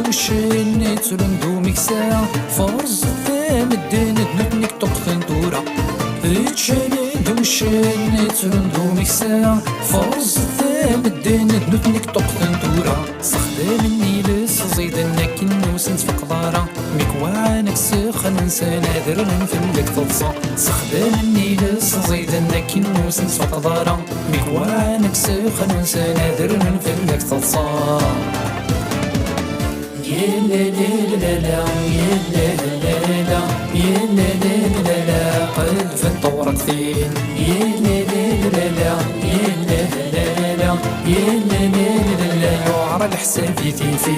دوشن ترندو مكسا فرز ثام الدين نتنك تقتن دورا اتشاني دوشن ترندو مكسا فرز ثام الدين نتنك تقتن دورا صخدام النيل صزيد لكن نوسنت في قضارة مكوانك سخن سنادر نفلك تلصى صخدام النيل صزيد لكن نوسنت في قضارة مكوانك سخن سنادر نفلك تلصى يا لا لا لا لا يا لا لا لا يا لا لا لا لا قلب الطور كثير يا لا لا لا لا يا لا لا لا يا لا لا لا يعرى الحساب يتيفي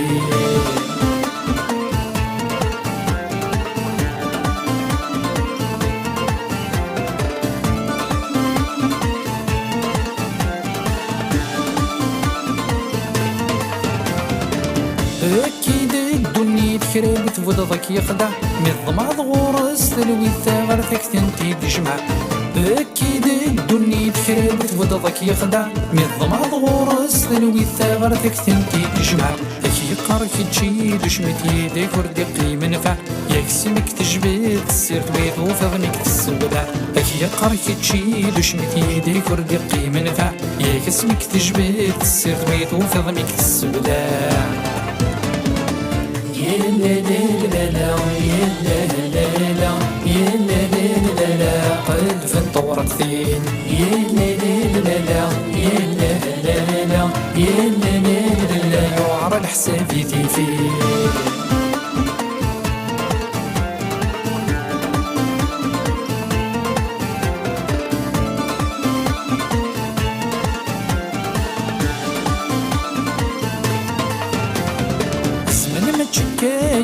أكيد الدنيا تخربت وضضك يخدع مضمع ضغورس تلوي الثغر ثكتنتي تجمع أكيد الدنيا تخربت وضضك يخدع مضمع ضغورس تلوي الثغر ثكتنتي تجمع أكي قارك تجيد وشمت يديك وردقي منفع يكسمك تجبد السير تويت وفضنك تسودع أكي قارك تجيد وشمت يديك وردقي منفع يكسمك تجبد السير تويت وفضنك تسودع يا لا لا لا لا يا لا لا لا يا لا لا لا قلب الطور كثير يا لا لا لا يا لا لا يا لا لا يعرى الحساب يتيفي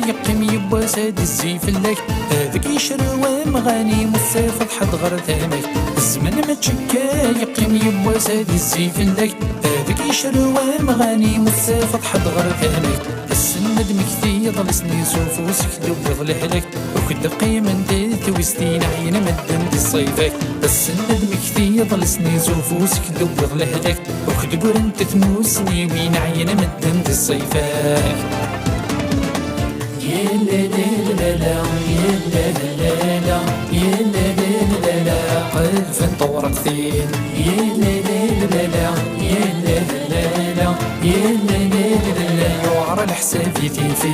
يقيم يبا ساد الزيف اللك هذاك يشروى مغاني مصيفط حد غير ثامك الزمن ما تشكا يقيم يبا ساد الزيف اللك هذاك يشروى مغاني مصيفط حد غير ثامك السند مكثي ضل سنين سوفوسك دوب ظلهلك وكد قيم انت توستين عين مدن دي صيفك السند مكثي ضل سنين سوفوسك دوب ظلهلك وكد برنت تموسني وين عين مدن دي صيفك يا لا لا لا لا يا لا لا لا يا لا لا لا قلب الطور كثير يا لا لا لا يا لا لا يا لا لا يعرى الحساب يتيفي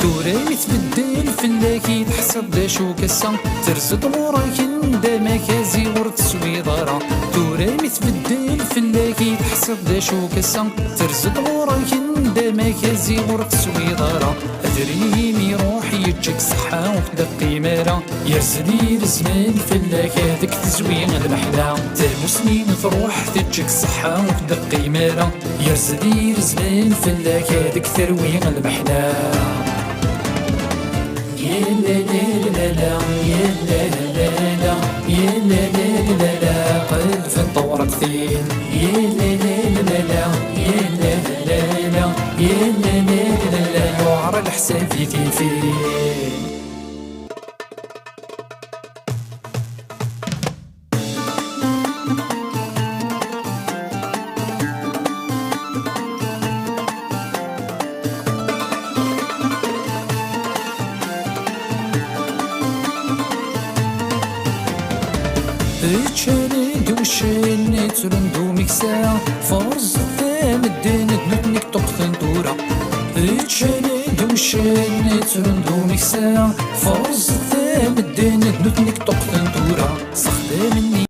توري تبدل فلاكي تحسب دا شو كسا ترزد موراك ندما كازي ورد سويضارا توري تبدل فلاكي تحسب دا شو كسا ترزد موراك ندما كازي ورد سويضارا ادريني روحي يجيك صحة وخدا قيمارة يرزدي الزمان فلاك هذاك تزوين المحلا تالمو سنين تروح تجيك صحة وخدا قيمارة يرزدي الزمان فلاك هذاك تروين المحلا يا لا لا لا يا لا لا يا لا لا قلب الطور كثير يا لا لا يا لا لا يا لا يعرى الحساب يتيفي اتشاني دوشن ترندو مكسا فرز ثام الدين نتنك تقتن دورا اتشاني دوشن ترندو مكسا فرز ثام الدين نتنك تقتن دورا صخدام